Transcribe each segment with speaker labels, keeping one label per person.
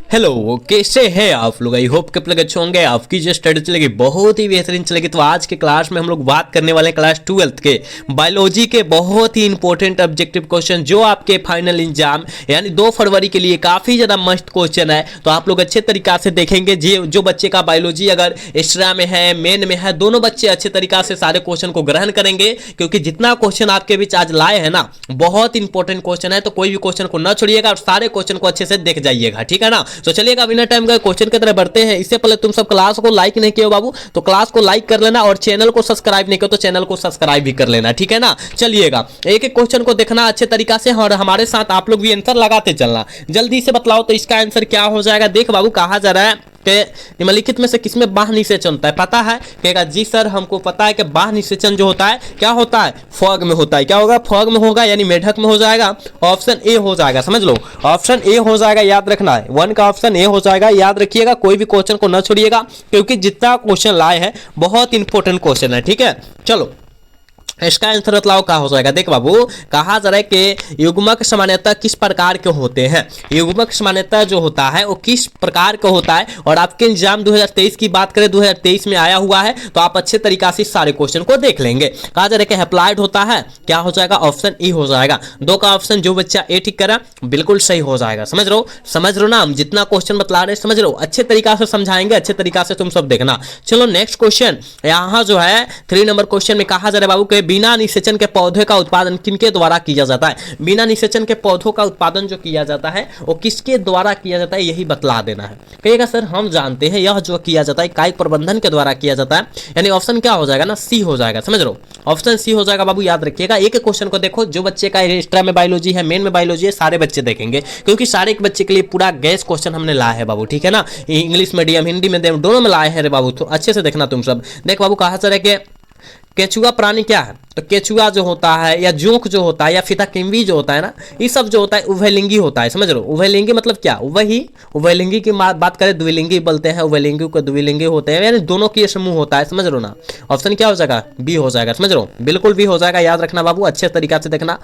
Speaker 1: Hello, कैसे हैं आप लोग। आई होप कि आप लोग अच्छे होंगे। आपकी जो स्टडी चलेगी बहुत ही बेहतरीन चलेगी। तो आज के क्लास में हम लोग बात करने वाले हैं क्लास 12th के बायोलॉजी के बहुत ही इंपॉर्टेंट ऑब्जेक्टिव क्वेश्चन जो आपके फाइनल एग्जाम यानी 2 फरवरी के लिए काफ़ी ज़्यादा मस्त क्वेश्चन है। तो आप लोग अच्छे तरीका से देखेंगे। जो बच्चे का बायोलॉजी अगर एक्स्ट्रा में है, मेन में है, दोनों बच्चे अच्छे तरीका से सारे क्वेश्चन को ग्रहण करेंगे, क्योंकि जितना क्वेश्चन आपके बीच आज लाए हैं ना, बहुत इंपॉर्टेंट क्वेश्चन है। तो कोई भी क्वेश्चन को न छोड़िएगा और सारे क्वेश्चन को अच्छे से देख जाइएगा, ठीक है ना। तो चलिएगा बिना टाइम का क्वेश्चन की तरफ बढ़ते हैं। इससे पहले तुम सब क्लास को लाइक नहीं किए हो बाबू, तो क्लास को लाइक कर लेना और चैनल को सब्सक्राइब नहीं किया तो चैनल को सब्सक्राइब भी कर लेना, ठीक है ना। चलिएगा एक एक क्वेश्चन को देखना अच्छे तरीका से और हमारे साथ आप लोग भी आंसर लगाते चलना। जल्दी से बतलाओ तो इसका आंसर क्या हो जाएगा। देख बाबू, कहा जा रहा है कि निम्नलिखित में से किसमें बाह्य निषेचन होता है, पता है। कहेगा जी सर हमको पता है कि बाह्य निषेचन जो होता है क्या होता है, फॉग में होता है। क्या होगा, फॉग में होगा यानी मेढक में हो जाएगा। ऑप्शन ए हो जाएगा, समझ लो ऑप्शन ए हो जाएगा, याद रखना है 1 का ऑप्शन ए हो जाएगा। याद रखिएगा, कोई भी क्वेश्चन को न छोड़िएगा, क्योंकि जितना क्वेश्चन लाए हैं बहुत इंपॉर्टेंट क्वेश्चन है, ठीक है। चलो इसका आंसर बतलाओ क्या हो जाएगा। देख बाबू, कहा जा रहा है कि युग्मक सामान्यतः किस प्रकार के होते हैं। युग्मक सामान्यतः जो होता है वो किस प्रकार का होता है। और आपके एग्जाम 2023 की बात करें, 2023 में आया हुआ है, तो आप अच्छे तरीका से सारे क्वेश्चन को देख लेंगे। कहा जा रहा है कि अप्लाइड होता है, क्या हो जाएगा, ऑप्शन ई हो जाएगा। 2 का ऑप्शन जो बच्चा ए ठीक करा बिल्कुल सही हो जाएगा। समझ रहे हो ना, हम जितना क्वेश्चन बतला रहे हैं समझ लो, अच्छे तरीका से समझाएंगे, अच्छे तरीका से तुम सब देखना। चलो नेक्स्ट क्वेश्चन, यहाँ जो है 3 नंबर क्वेश्चन में कहा जा रहा है बाबू के बिना निषेचन के पौधे का उत्पादन किनके द्वारा किया जाता है। बिना निषेचन के पौधों का उत्पादन जो किया जाता है वो किसके द्वारा किया जाता है, यही बतला देना है। कहिएगा सर हम जानते हैं, यह जो किया जाता है कायिक प्रबंधन के द्वारा किया जाता है, यानी ऑप्शन क्या हो जाएगा ना, सी हो जाएगा। समझ लो ऑप्शन सी हो जाएगा बाबू, याद रखिएगा। एक क्वेश्चन को देखो, जो बच्चे का एक्स्ट्रा में बायोलॉजी है, मेन में बायोलॉजी है, सारे बच्चे देखेंगे, क्योंकि सारे एक बच्चे के लिए पूरा गैस क्वेश्चन हमने लाया है बाबू, ठीक है ना। इंग्लिश मीडियम, हिंदी मीडियम, दोनों में लाए हैं रे बाबू, तो अच्छे से देखना तुम सब। देख बाबू, कहा जा रहा है कि केचुआ प्राणी क्या है, तो केचुआ जो होता है या जोंक जो होता है या फिताकिम्बी जो होता है ना, ये सब जो होता है उभयलिंगी होता है। समझ लो उभयलिंगी मतलब क्या, वही उभयलिंगी की बात करें द्विलिंगी बोलते हैं, उभयलिंगी को द्विलिंगी होते हैं, यानी दोनों की समूह होता है। समझ लो ना, ऑप्शन क्या हो जाएगा, बी हो जाएगा। समझ लो बिल्कुल बी हो जाएगा, याद रखना बाबू, अच्छे तरीका से देखना।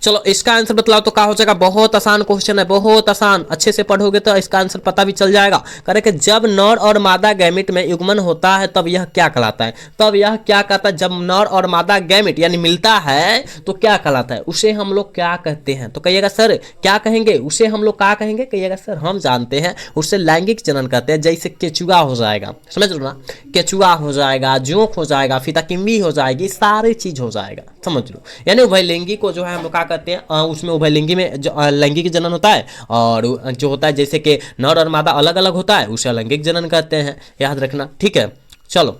Speaker 1: चलो इसका आंसर बतलाओ तो क्या हो जाएगा। बहुत आसान क्वेश्चन है, बहुत आसान, अच्छे से पढ़ोगे तो इसका आंसर पता भी चल जाएगा। करे कि जब नर और मादा गैमेट में युग्मन होता है तब यह क्या कहलाता है। तब यह क्या कहता है, जब नर और मादा गैमेट यानी मिलता है तो क्या कहलाता है, उसे हम लोग क्या कहते हैं। तो कहिएगा सर क्या कहेंगे, उसे हम लोग क्या कहेंगे। कहिएगा सर हम जानते हैं, उसे लैंगिक जनन कहते हैं। जैसे केचुआ हो जाएगा, समझ लो ना, केचुआ हो जाएगा, जोंक हो जाएगा, फिताकिम्बी हो जाएगी, सारी चीज हो जाएगा। समझ लो, यानी उभयलिंगी को जो है हम लोग क्या कहते हैं, उसमें उभयलिंगी में जो लैंगिक जनन होता है, और जो होता है जैसे कि नर और मादा अलग अलग होता है उसे लैंगिक जनन कहते हैं, याद रखना, ठीक है। चलो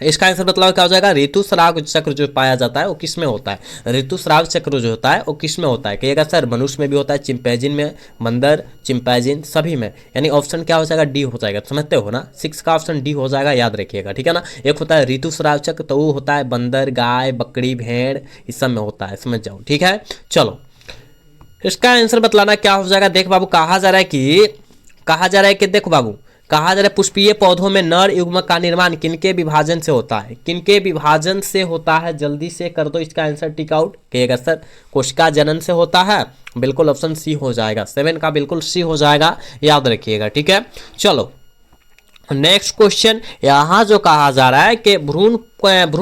Speaker 1: इसका आंसर बतलाओ क्या हो जाएगा। ऋतुस्राव चक्र जो पाया जाता है वो किस में होता है। ऋतुस्राव चक्र जो होता है वो किस में होता है। कहिएगा सर मनुष्य में भी होता है, चिंपैंजी में, बंदर, चिंपैंजी सभी में, यानी ऑप्शन क्या हो जाएगा, डी हो जाएगा। समझते हो ना, 6 का ऑप्शन डी हो जाएगा, याद रखिएगा, ठीक है ना। एक होता है ऋतुस्राव चक्र, तो वो होता है बंदर, गाय, बकरी, भेड़, इस सब में होता है, समझ जाओ, ठीक है। चलो इसका आंसर बतलाना क्या हो जाएगा। देख बाबू, कहा जा रहा है कि देखो बाबू, कहा जा रहा है पुष्पीय पौधों में नर युग्मक का निर्माण किनके विभाजन से होता है। किनके विभाजन से होता है, जल्दी से कर दो इसका आंसर टिक आउट। कहिएगा सर कोशिका जनन से होता है, बिल्कुल ऑप्शन सी हो जाएगा। 7 का बिल्कुल सी हो जाएगा, याद रखिएगा, ठीक है। चलो नेक्स्ट क्वेश्चन, यहाँ जो कहा जा रहा है कि भ्रूण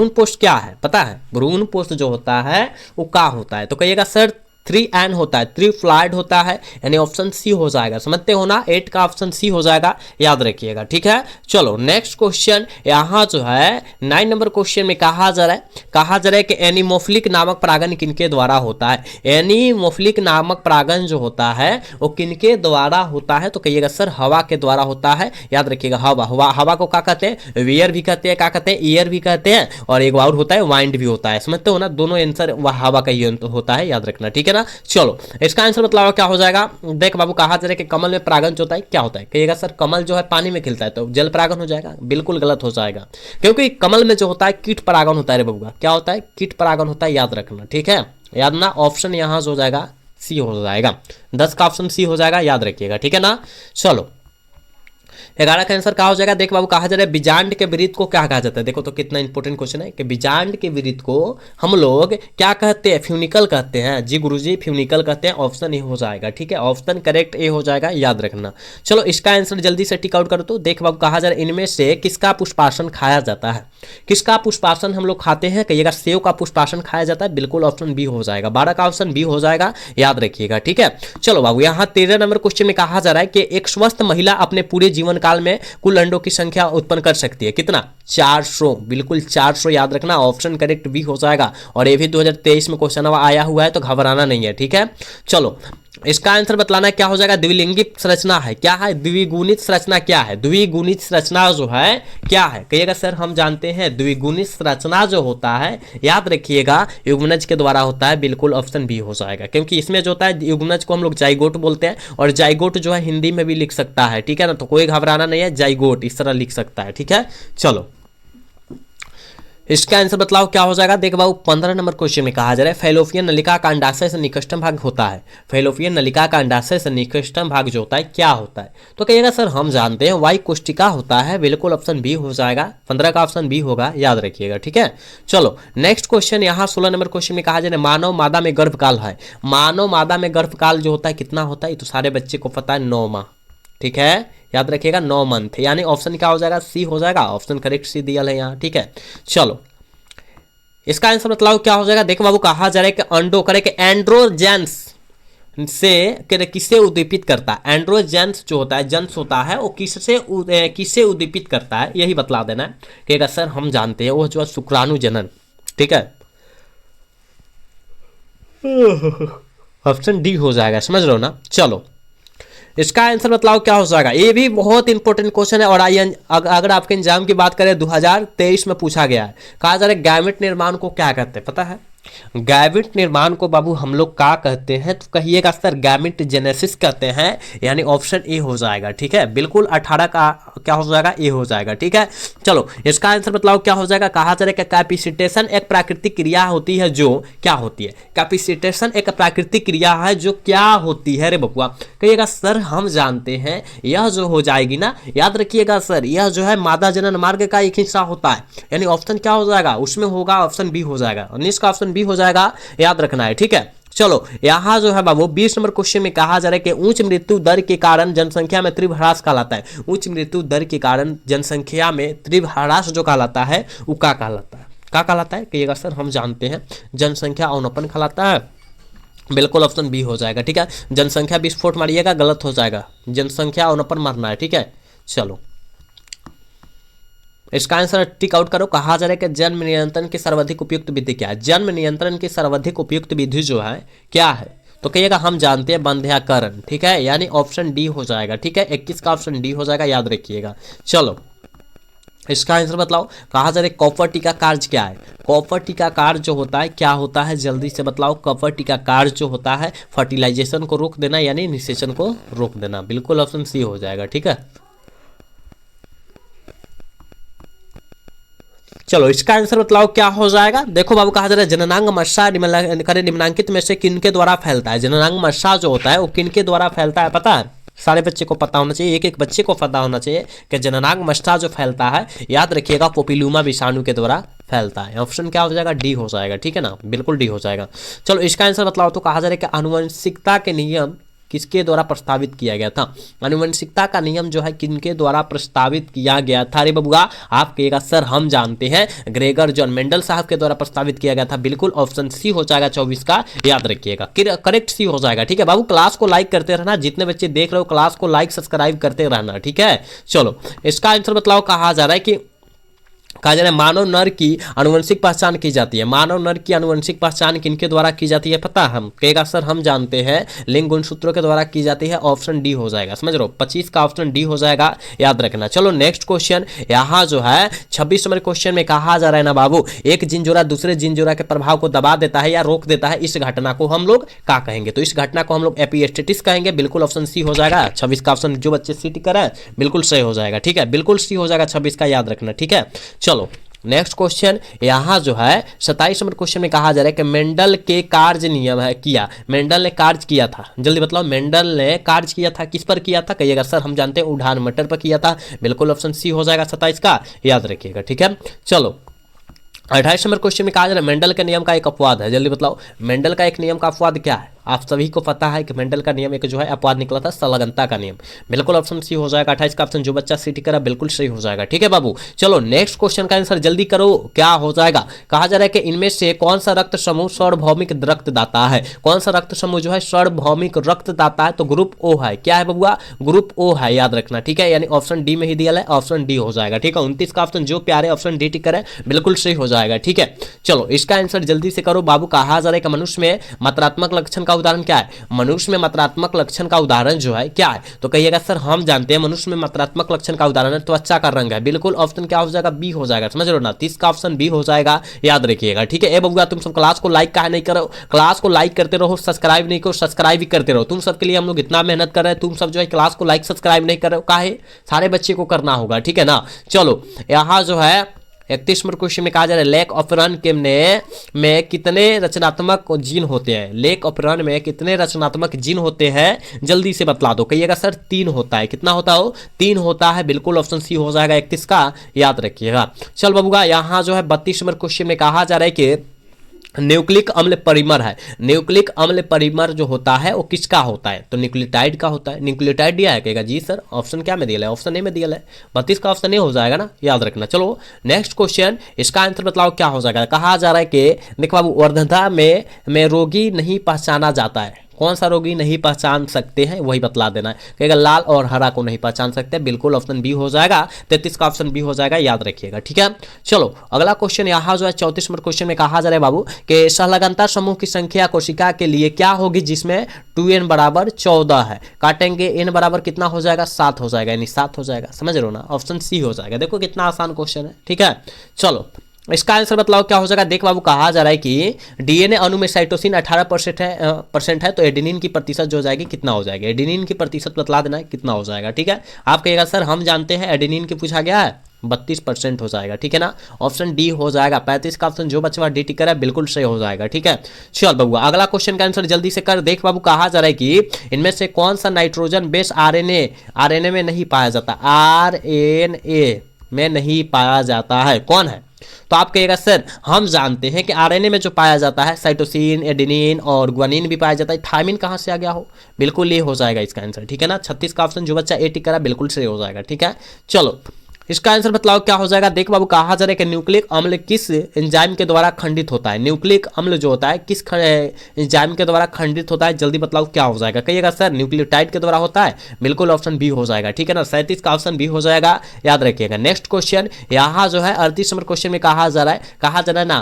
Speaker 1: पोष क्या है, पता है। भ्रूण पोष जो होता है वो क्या होता है। तो कहिएगा सर 3N होता है, 3 फ्लाइड होता है, यानी ऑप्शन सी हो जाएगा। समझते हो ना, 8 का ऑप्शन सी हो जाएगा, याद रखिएगा, ठीक है। चलो नेक्स्ट क्वेश्चन, यहाँ जो है 9 नंबर क्वेश्चन में कहा जा रहा है कि एनीमोफिलिक नामक परागण किनके द्वारा होता है। एनीमोफिलिक नामक परागण जो होता है वो किनके द्वारा होता है। तो कहिएगा सर हवा के द्वारा होता है, याद रखिएगा। हवा को क्या कहते हैं, वेयर भी कहते हैं, क्या कहते हैं, ईयर भी कहते हैं, और एक और होता है वाइंड भी होता है। समझते हो ना, दोनों आंसर हवा का ही होता है, याद रखना, ठीक है ना। चलो इसका आंसर बतलाओ क्या हो जाएगा। देख बाबू, कहा जा रहा है कि कमल में परागण जो होता है क्या होता है। कहिएगा सर कमल जो है पानी में खिलता है तो जल परागण हो जाएगा, बिल्कुल गलत हो जाएगा, क्योंकि कमल में जो होता है कीट परागण होता है रे बबुआ। क्या होता है, कीट परागण होता है, याद रखना, ठीक है। याद ना, ऑप्शन यहाँ हो जाएगा सी हो जाएगा, 10 का ऑप्शन सी हो जाएगा, याद रखिएगा, ठीक है ना। चलो 11 का आंसर क्या हो जाएगा? देख बाबू कहा जा रहा है बीजांड के वृत्त को क्या कहा जाता है। देखो तो कितना इंपॉर्टेंट क्वेश्चन है कि बीजांड के वृत्त को हम लोग क्या कहते हैं? फ्यूनिकल कहते हैं। जी गुरुजी फ्यूनिकल कहते हैं। ऑप्शन ए हो जाएगा, ठीक है, ऑप्शन करेक्ट ए हो जाएगा, याद रखना। चलो इसका आंसर जल्दी से टिक आउट करो। तो देख बाबू कहा जा रहा है इनमें से किसका पुष्पासन खाया जाता है? किसका पुष्पासन हम लोग खाते हैं? कहिएगा सेव का पुष्पासन खाया जाता है, बिल्कुल ऑप्शन बी हो जाएगा। 12 का ऑप्शन बी हो जाएगा, याद रखिएगा, ठीक है। चलो बाबू यहाँ 13 नंबर क्वेश्चन में कहा जा रहा है कि एक स्वस्थ महिला अपने पूरे जीवन काल में कुल अंडों की संख्या उत्पन्न कर सकती है कितना? 400, बिल्कुल 400, याद रखना, ऑप्शन करेक्ट बी हो जाएगा। और ये भी 2023 में क्वेश्चन आया हुआ है, तो घबराना नहीं है, ठीक है। चलो इसका आंसर बतलाना क्या हो जाएगा? द्विलिंगी संरचना है, क्या है? द्विगुणित संरचना क्या है? द्विगुणित संरचना जो है क्या है? कहिएगा सर हम जानते हैं द्विगुणित संरचना जो होता है, याद रखिएगा, युग्मनज के द्वारा होता है, बिल्कुल ऑप्शन बी हो जाएगा। क्योंकि इसमें जो होता है युग्मनज को हम लोग जाइगोट बोलते हैं, और जाइगोट जो है हिंदी में भी लिख सकता है, ठीक है ना, तो कोई घबराना नहीं है, जाइगोट इस तरह लिख सकता है, ठीक है। चलो इसका आंसर बतलाओ क्या हो जाएगा? देख बाबू 15 नंबर क्वेश्चन में कहा जा रहा है फैलोपियन नलिका का अंडाशय से निकटतम भाग होता है। फैलोपियन नलिका का अंडाशय से निकटतम भाग जो होता है क्या होता है? तो कहिएगा सर हम जानते हैं वाई कोष्टिका होता है, बिल्कुल ऑप्शन बी हो जाएगा। 15 का ऑप्शन बी होगा, याद रखिएगा, ठीक है। चलो नेक्स्ट क्वेश्चन यहाँ 16 नंबर क्वेश्चन में कहा जा रहा है मानव मादा में गर्भकाल है। मानव मादा में गर्भकाल जो होता है कितना होता है? ये तो सारे बच्चे को पता है, 9 माह, ठीक है, याद रखिएगा 9 मंथ, यानी ऑप्शन क्या हो जाएगा? सी हो जाएगा, ऑप्शन करेक्ट सी दिया है यहाँ, ठीक है। चलो इसका आंसर बतलाओ क्या हो जाएगा? देखो बाबू कहा जा रहा है कि अंडो करे कि एंड्रोजेंस से किससे उद्दीपित करता है? एंड्रोजेंस जो होता है, जंस होता है, वो किससे उद्दीपित करता है, यही बतला देना है। कहेगा सर हम जानते हैं वो जो है शुक्राणु जनन, ठीक है, ऑप्शन डी हो जाएगा, समझ रहे हो ना। चलो इसका आंसर बतलाओ क्या हो जाएगा? ये भी बहुत इंपॉर्टेंट क्वेश्चन है, और अगर आपके एग्जाम की बात करें 2023 में पूछा गया है। कहा जा रहा है गैमेट निर्माण को क्या कहते हैं, पता है? गैमेट निर्माण को बाबू हम लोग क्या कहते हैं? तो कहिएगा सर गैमेट जेनेसिस कहते हैं, यानी ऑप्शन ए हो जाएगा, ठीक है, बिल्कुल 18 का क्या हो जाएगा? ए हो जाएगा, ठीक है। चलो इसका आंसर बतलाओ क्या हो जाएगा? कहा जा रहा है कि कैपिसिटेशन एक प्राकृतिक क्रिया होती है जो क्या होती है? कैपिसिटेशन एक प्राकृतिक क्रिया है जो क्या होती है रे बबुआ? कहिएगा सर हम जानते हैं, यह जो हो जाएगी ना, याद रखिएगा सर, यह जो है मादा जनन मार्ग का एक हिस्सा होता है, यानी ऑप्शन क्या हो जाएगा? उसमें होगा ऑप्शन बी हो जाएगा, 19 का ऑप्शन बी हो जाएगा, याद रखना है, ठीक है। चलो यहां जो है बाबू 20 नंबर क्वेश्चन में कहा जा रहा है कि उच्च मृत्यु दर के कारण जनसंख्या में तीव्र ह्रास कहलाता है। उच्च मृत्यु दर के कारण जनसंख्या में तीव्र ह्रास जो कहलाता है वो क्या कहलाता है? क्या कहलाता है? कहिएगा सर हम जानते हैं जनसंख्या अवनपन कहलाता है, बिल्कुल ऑप्शन बी हो जाएगा, ठीक है। जनसंख्या विस्फोट मारिएगा, गलत हो जाएगा, जनसंख्या अवनपन मारना है, ठीक है। चलो इसका आंसर टिक आउट करो। कहा जा रहा है कि जन्म नियंत्रण की सर्वाधिक उपयुक्त विधि क्या है? जन्म नियंत्रण की सर्वाधिक उपयुक्त विधि जो है क्या है? तो कहिएगा हम जानते हैं बंध्याकरण, ठीक है, यानी ऑप्शन डी हो जाएगा, ठीक है। 21 का ऑप्शन डी हो जाएगा, याद रखिएगा। चलो इसका आंसर बतलाओ। कहा जा रहा है कॉपर टीका कार्य क्या है? कॉपर टीका कार्य जो होता है क्या होता है? जल्दी से बतलाओ। कॉपर टीका कार्य जो होता है फर्टिलाइजेशन को रोक देना, यानी निषेचन को रोक देना, बिल्कुल ऑप्शन सी हो जाएगा, ठीक है। चलो इसका आंसर बतलाओ क्या हो जाएगा? देखो बाबू कहा जा रहा है जननांग मस्सा निम्नलिखित में से किनके द्वारा फैलता है? जननांग मस्सा जो होता है वो किनके द्वारा फैलता है पता है? सारे बच्चे को पता होना चाहिए, एक एक बच्चे को पता होना चाहिए कि जननांग मस्सा जो फैलता है, याद रखिएगा पोपिलुमा विषाणु के द्वारा फैलता है। ऑप्शन क्या हो जाएगा? डी हो जाएगा, ठीक है ना, बिल्कुल डी हो जाएगा। चलो इसका आंसर बतलाओ। तो कहा जा रहा है कि आनुवंशिकता के नियम किसके द्वारा प्रस्तावित किया गया था? आनुवंशिकता का नियम जो है किनके द्वारा प्रस्तावित किया गया था रे बबुआ? आप कहिएगा सर हम जानते हैं ग्रेगर जॉन मेंडल साहब के द्वारा प्रस्तावित किया गया था, बिल्कुल ऑप्शन सी हो जाएगा 24 का, याद रखिएगा, करेक्ट सी हो जाएगा, ठीक है। बाबू क्लास को लाइक करते रहना, जितने बच्चे देख रहे हो क्लास को लाइक सब्सक्राइब करते रहना, ठीक है। चलो इसका आंसर बतलाओ। कहा जा रहा है कि कहा जा रहा है मानव नर की आनुवंशिक पहचान की जाती है। मानव नर की आनुवंशिक पहचान किनके द्वारा की जाती है पता? हम कहेगा सर हम जानते हैं लिंग गुणसूत्रों के द्वारा की जाती है, ऑप्शन डी हो जाएगा, समझ लो, 25 का ऑप्शन डी हो जाएगा, याद रखना। चलो नेक्स्ट क्वेश्चन यहाँ जो है 26 नंबर क्वेश्चन में कहा जा रहा है ना बाबू, एक जिनजोड़ा दूसरे जिनजोड़ा के प्रभाव को दबा देता है या रोक देता है, इस घटना को हम लोग क्या कहेंगे? तो इस घटना को हम लोग एपिस्टेटिस कहेंगे, बिल्कुल ऑप्शन सी हो जाएगा। 26 का ऑप्शन जो बच्चे सी टिक कर रहे हैं बिल्कुल सही हो जाएगा, ठीक है, बिल्कुल सी हो जाएगा 26 का, याद रखना, ठीक है। चलो नेक्स्ट क्वेश्चन यहाँ जो है 27 नंबर क्वेश्चन में कहा जा रहा है कि मेंडल के कार्य नियम है किया, मेंडल ने कार्य किया था, जल्दी बताओ मेंडल ने कार्य किया था, किस पर किया था, कहिएगा सर हम जानते हैं उड़ान मटर पर किया था, बिल्कुल ऑप्शन सी हो जाएगा 27 का, याद रखिएगा, ठीक है। चलो 28 नंबर क्वेश्चन में कहा जा रहा है मेंडल के नियम का एक अपवाद है, जल्दी बताओ मेंडल का एक नियम का अपवाद क्या है। आप सभी को पता है कि मेंडल का नियम एक जो है अपवाद निकला था, संलग्नता का नियम, बिल्कुल ऑप्शन सी हो जाएगा। 28 का ऑप्शन जो बच्चा सी टिक करा बिल्कुल सही हो जाएगा, ठीक है बाबू। चलो नेक्स्ट क्वेश्चन का आंसर जल्दी करो, क्या हो जाएगा। कहा जा रहा है कि इनमें से कौन सा रक्त समूह सार्वभौमिक रक्तदाता है, कौन सा रक्त समूह जो है सार्वभौमिक रक्तदाता है, तो ग्रुप ओ है, क्या है बबुआ, ग्रुप ओ है, याद रखना, ठीक है, यानी ऑप्शन डी में ही दिया है, ऑप्शन डी हो जाएगा, ठीक है। 29 का ऑप्शन जो प्यारे ऑप्शन डी टिक करे बिल्कुल सही हो जाएगा, ठीक है। चलो इसका आंसर जल्दी से करो बाबू। कहा जा रहा है कि मनुष्य में मात्रात्मक लक्षण का उदाहरण क्या है, मनुष्य में मात्रात्मक लक्षण का उदाहरण जो है क्या है, तो कहिएगा सर हम जानते हैं मनुष्य में मात्रात्मक लक्षण का उदाहरण त्वचा का रंग है, बिल्कुल ऑप्शन क्या हो जाएगा, बी हो जाएगा, समझ रहे हो ना, 30 का ऑप्शन बी हो जाएगा, याद रखिएगा, ठीक है। ए बबुआ तुम सब क्लास को लाइक काहे नहीं करो, क्लास को लाइक करते रहो, सब्सक्राइब नहीं करो, सब्सक्राइब भी करते रहो, तुम सबके लिए हम लोग इतना मेहनत कर रहे हैं, तुम सब जो है क्लास को लाइक सब्सक्राइब नहीं कर रहे हो, काहे, सारे बच्चे को करना होगा, ठीक है ना। चलो यहाँ जो है 31 नंबर क्वेश्चन में कहा जा रहा है लेक ऑपरन के में कितने रचनात्मक जीन होते हैं, लेक ऑपरन में कितने रचनात्मक जीन होते हैं, जल्दी से बतला दो, कहिएगा सर 3 होता है, कितना होता हो, 3 होता है, बिल्कुल ऑप्शन सी हो जाएगा 31 का, याद रखिएगा। चल बबुआ यहाँ जो है 32 नंबर क्वेश्चन में कहा जा रहा है कि न्यूक्लिक अम्ल परिमर है, न्यूक्लिक अम्ल परिमर जो होता है वो किसका होता है, तो न्यूक्लियोटाइड का होता है, न्यूक्लियोटाइड दिया है, कहेगा जी सर ऑप्शन क्या में दिया है, ऑप्शन ए में दिया है, 32 का ऑप्शन ए हो जाएगा ना, याद रखना। चलो नेक्स्ट क्वेश्चन, इसका आंसर बताओ क्या हो जाएगा। कहा जा रहा है कि देखो बाबू वर्धनता में रोगी नहीं पहचाना जाता है, कौन सा रोगी नहीं पहचान सकते हैं वही बतला देना है, कहेगा लाल और हरा को नहीं पहचान सकते, बिल्कुल ऑप्शन बी हो जाएगा, 33 का ऑप्शन बी हो जाएगा, याद रखिएगा, ठीक है। चलो अगला क्वेश्चन यहाँ जो है 34 नंबर क्वेश्चन में कहा जा रहा है बाबू कि संलग्नता समूह की संख्या कोशिका के लिए क्या होगी जिसमें 2n बराबर 14 है, काटेंगे n बराबर कितना हो जाएगा, 7 हो जाएगा, यानी 7 हो जाएगा, समझ रहे हो ना, ऑप्शन सी हो जाएगा, देखो कितना आसान क्वेश्चन है, ठीक है। चलो इसका आंसर बतलाओ क्या हो जाएगा। देख बाबू कहा जा रहा है कि डीएनए अणु में साइटोसिन 18% है, तो एडेनिन की प्रतिशत जो हो जाएगी कितना हो जाएगा, एडेनिन की प्रतिशत बतला देना है कितना हो जाएगा, ठीक है। आप कहिएगा सर हम जानते हैं एडेनिन की पूछा गया है, 32% हो जाएगा, ठीक है ना, ऑप्शन डी हो जाएगा। 35 का ऑप्शन जो बच्चा डी टिक है बिल्कुल सही हो जाएगा, ठीक है। चल बाबू अगला क्वेश्चन का आंसर जल्दी से कर। देख बाबू कहा जा रहा है कि इनमें से कौन सा नाइट्रोजन बेस आरएनए में नहीं पाया जाता, आरएनए में नहीं पाया जाता है, कौन है, तो आप कहिएगा सर हम जानते हैं कि आरएनए में जो पाया जाता है साइटोसिन, एडेनिन और ग्वानिन भी पाया जाता है, थायमिन कहाँ से आ गया हो, बिल्कुल ये हो जाएगा इसका आंसर, ठीक है ना। 36 का ऑप्शन जो बच्चा ए टिक करा बिल्कुल सही हो जाएगा, ठीक है। चलो इसका आंसर बतलाओ क्या हो जाएगा। देख बाबू कहा जा रहा है कि न्यूक्लिक अम्ल किस एंजाइम के द्वारा खंडित होता है, न्यूक्लिक अम्ल जो होता है किस एंजाइम के द्वारा खंडित होता है, जल्दी बतलाओ क्या हो जाएगा, कहिएगा सर न्यूक्लियोटाइड के द्वारा होता है, बिल्कुल ऑप्शन बी हो जाएगा, ठीक है ना। 37 का ऑप्शन बी हो जाएगा, याद रखिएगा। नेक्स्ट क्वेश्चन यहाँ जो है 38 नंबर क्वेश्चन में कहा जा रहा है ना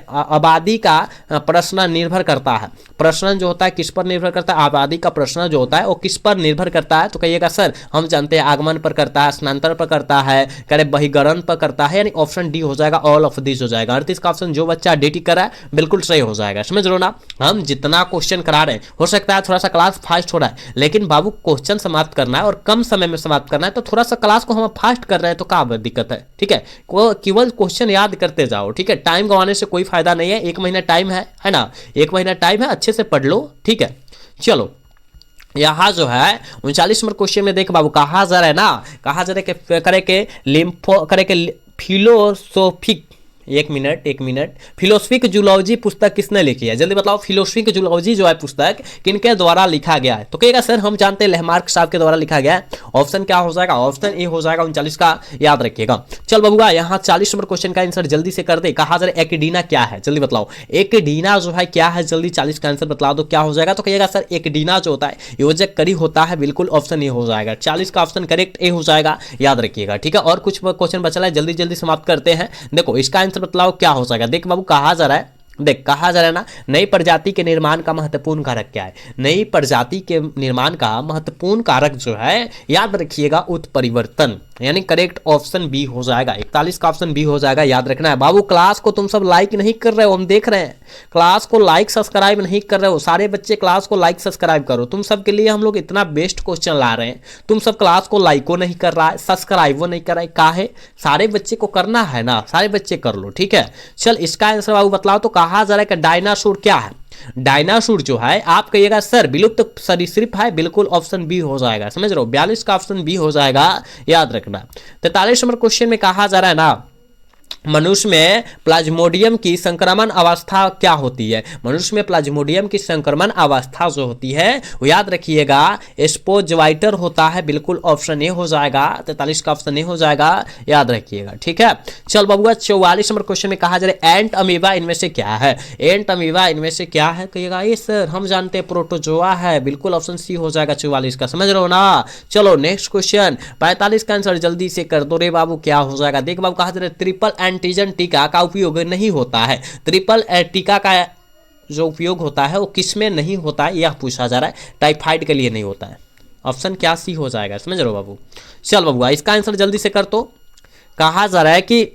Speaker 1: आबादी का प्रश्न निर्भर करता है, प्रश्न जो होता है किस पर निर्भर करता है, आबादी का प्रश्न जो होता है वो किस पर निर्भर करता है, तो कहिएगा सर हम जानते हैं आगमन पर करता है, स्नानांतर पर करता है, करे बहिर्गमन पर करता है, यानी ऑप्शन डी हो जाएगा, ऑल ऑफ दिस हो जाएगा। 38 का ऑप्शन जो बच्चा डी टिक करा है बिल्कुल सही हो जाएगा, समझ रहे हो ना। हम जितना क्वेश्चन करा रहे हैं हो सकता है थोड़ा सा क्लास फास्ट हो रहा है, लेकिन बाबू क्वेश्चन समाप्त करना है और कम समय में समाप्त करना है, तो थोड़ा सा क्लास को हम फास्ट कर रहे हैं तो क्या दिक्कत है, ठीक है। केवल क्वेश्चन याद करते जाओ, ठीक है, टाइम गंवाने से कोई फायदा नहीं है, 1 महीना टाइम है ना, 1 महीना टाइम है, अच्छे से पढ़ लो, ठीक है। चलो यहाँ जो है 39 नंबर क्वेश्चन में देख बाबू कहा जा रहा है ना, कहा जा रहा है करे के फिलोसोफिक एक मिनट फिलोसफिक जूलॉजी पुस्तक किसने लिखी है, जल्दी बताओ। फिलोसफिक जूलॉजी जो है पुस्तक किनके द्वारा लिखा गया है, तो कहेगा सर हम जानते हैं लेमार्क साहब के द्वारा लिखा गया है, ऑप्शन क्या हो जाएगा, ऑप्शन ए हो जाएगा 39 का, याद रखिएगा। चल बबुआ यहाँ 40 नंबर क्वेश्चन का आंसर जल्दी से कर दे। कहा जा रहा है एक्टिना क्या है, जल्दी बताओ, एक्टिना जो है क्या है, जल्दी 40 का आंसर बतला दो क्या हो जाएगा, तो कहिएगा सर एक्टिना जो होता है योजक करी होता है, बिल्कुल ऑप्शन ए हो जाएगा, 40 का ऑप्शन करेक्ट ए हो जाएगा, याद रखिएगा, ठीक है। और कुछ क्वेश्चन बचा है, जल्दी जल्दी समाप्त करते हैं। देखो इसका बतलाओ क्या हो जाएगा। देख बाबू कहा जा रहा है देख कहा जा रहा है ना, नई प्रजाति के निर्माण का महत्वपूर्ण कारक क्या है? नई प्रजाति के निर्माण का महत्वपूर्ण कारक जो है, याद रखिएगा, उत्परिवर्तन, यानी करेक्ट ऑप्शन बी हो जाएगा। 41 का ऑप्शन बी हो जाएगा, याद रखना है। बाबू क्लास को तुम सब लाइक नहीं कर रहे हो, हम देख रहे हैं, क्लास को लाइक सब्सक्राइब नहीं कर रहे हो। सारे बच्चे क्लास को लाइक सब्सक्राइब करो, तुम सब के लिए हम लोग इतना बेस्ट क्वेश्चन ला रहे हैं, तुम सब क्लास को लाइक को नहीं कर रहा है, सब्सक्राइब वो नहीं कर रहा है, काहे? सारे बच्चे को करना है ना, सारे बच्चे कर लो, ठीक है। चल इसका आंसर बाबू बतलाओ तो कहा जा रहा है कि डायनासोर क्या है? डायनासोर जो है आप कहिएगा सर विलुप्त सरीसृप है, बिल्कुल ऑप्शन बी हो जाएगा, समझ रहे हो? 42 का ऑप्शन बी हो जाएगा, याद रखना। 43 नंबर क्वेश्चन में कहा जा रहा है ना, मनुष्य में प्लाज्मोडियम की संक्रमण अवस्था क्या होती है? मनुष्य में प्लाज्मोडियम की संक्रमण अवस्था जो होती है वो याद रखिएगा स्पोजवाइटर होता है, बिल्कुल ऑप्शन ए हो जाएगा। 43 का ऑप्शन ए हो जाएगा, याद रखिएगा, ठीक है। चल बबुआ 44 नंबर क्वेश्चन में कहा जा रहा है एंट अमीबा इनमें से क्या है? एंट अमीबा इनमें से क्या है कहिएगा? ये सर हम जानते हैं प्रोटोजोआ है, बिल्कुल ऑप्शन सी हो जाएगा 44 का, समझ रहे हो ना। चलो नेक्स्ट क्वेश्चन 45 का आंसर जल्दी से कर दो रे बाबू, क्या हो जाएगा? देख बाबू कहा जा रहा है ट्रिपल एंटीजन टीका का उपयोग नहीं होता है। ट्रिपल टीका का जो उपयोग होता है वो किस में नहीं होता है, यह पूछा जा रहा है। टाइफाइड के लिए नहीं होता है, ऑप्शन क्या सी हो जाएगा, समझ रहे हो बाबू। चल बाबू इसका आंसर जल्दी से कर। तो कहा जा रहा है कि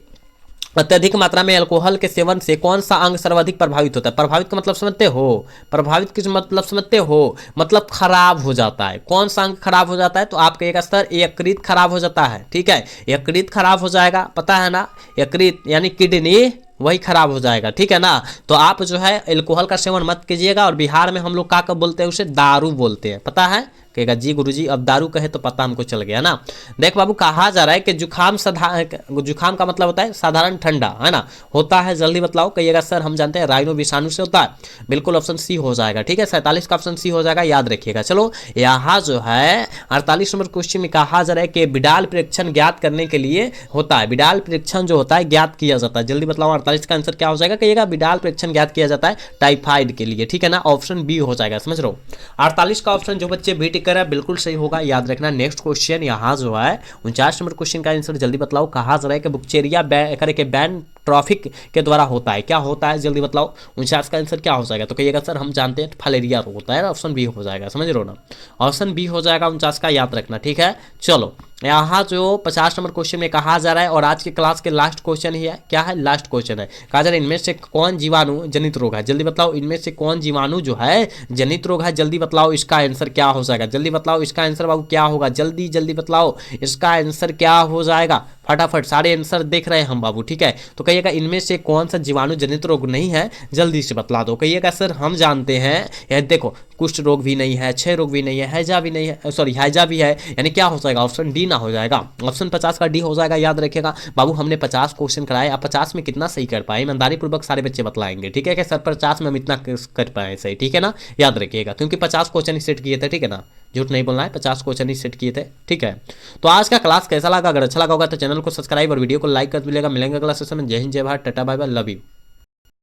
Speaker 1: अत्यधिक मात्रा में अल्कोहल के सेवन से कौन सा अंग सर्वाधिक प्रभावित होता है? प्रभावित का मतलब समझते हो? प्रभावित किस मतलब समझते हो? मतलब खराब हो जाता है। कौन सा अंग खराब हो जाता है? तो आप कहिएगा सर यकृत खराब हो जाता है, ठीक है, यकृत खराब हो जाएगा, पता है ना, यकृत यानी किडनी वही खराब हो जाएगा, ठीक है ना। तो आप जो है अल्कोहल का सेवन मत कीजिएगा। और बिहार में हम लोग क्या बोलते हैं उसे? दारू बोलते हैं, पता है? कहेगा जी गुरुजी अब दारू कहे तो पता हमको चल गया ना। देख बाबू कहा जा रहा है कि जुखाम जुखाम का मतलब होता है साधारण ठंडा, है ना, होता है, जल्दी बतलाओ। कहिएगा सर हम जानते हैं राइनो विषाणु से होता है, बिल्कुल ऑप्शन सी हो जाएगा, ठीक है। 47 का ऑप्शन सी हो जाएगा, याद रखिएगा। चलो यहाँ जो है 48 नंबर क्वेश्चन में कहा जा रहा है कि बिडाल परीक्षण ज्ञात करने के लिए होता है। बिडाल परीक्षण जो होता है ज्ञात किया जाता है, जल्दी बतलाओ 48 का आंसर क्या हो जाएगा? कहिएगा बिडाल परीक्षण ज्ञात किया जाता है टाइफाइड के लिए, ठीक है ना, ऑप्शन बी हो जाएगा, समझ रहे हो। 48 का ऑप्शन जो बच्चे बी टिक करा बिल्कुल सही होगा, याद रखना। नेक्स्ट क्वेश्चन यहाँ जो है 49 नंबर क्वेश्चन का आंसर जल्दी बतलाओ। कहा जा रहा है कि बुक्चेरिया के बैन ट्रॉफिक के द्वारा होता है, क्या होता है जल्दी बतलाओ। 49 का आंसर क्या हो जाएगा? तो कहिएगा सर हम जानते हैं फलेरिया रोग होता है, ऑप्शन बी हो जाएगा, समझ रहे हो ना, ऑप्शन बी हो जाएगा 49 का, याद रखना, ठीक है। चलो यहाँ जो 50 नंबर क्वेश्चन में कहा जा रहा है और आज के क्लास के लास्ट क्वेश्चन ही है, क्या है? लास्ट क्वेश्चन है। कहा जा रहा है इनमें से कौन जीवाणु जनित रोग है? जल्दी बताओ इनमें से कौन जीवाणु जो है जनित रोग है, जल्दी बताओ इसका आंसर क्या हो जाएगा? जल्दी बताओ इसका आंसर बाबू क्या होगा? जल्दी जल्दी बताओ इसका आंसर क्या हो जाएगा, फटाफट सारे आंसर देख रहे हैं हम बाबू, ठीक है। तो कहिएगा इनमें से कौन सा जीवाणु जनित रोग नहीं है, जल्दी से बतला दो। कहिएगा सर हम जानते हैं, देखो कुष्ठ रोग भी नहीं है, क्षय रोग भी नहीं है, हैजा भी नहीं है, सॉरी हैजा भी है, यानी क्या हो जाएगा? ऑप्शन डी ना हो जाएगा, ऑप्शन 50 का डी हो जाएगा, याद रखिएगा बाबू। हमने 50 क्वेश्चन कराए, आप 50 में कितना सही कर पाए? ईमानदारी पूर्वक सारे बच्चे बतलाएंगे, ठीक है कि सर 50 में हम इतना कर पाए सही, ठीक है ना, याद रखिएगा, क्योंकि 50 क्वेश्चन ही सेट किए थे, ठीक है ना, झूठ नहीं बोलना है, 50 क्वेश्चन ही सेट किए थे, ठीक है। तो आज का क्लास कैसा लगा? अगर अच्छा लगा होगा तो चैनल को सब्सक्राइब और वीडियो को लाइक कर मिलेगा। मिलेंगे अगला सेशन में। जय हिंद, जय Bharat, tata bye bye, love you.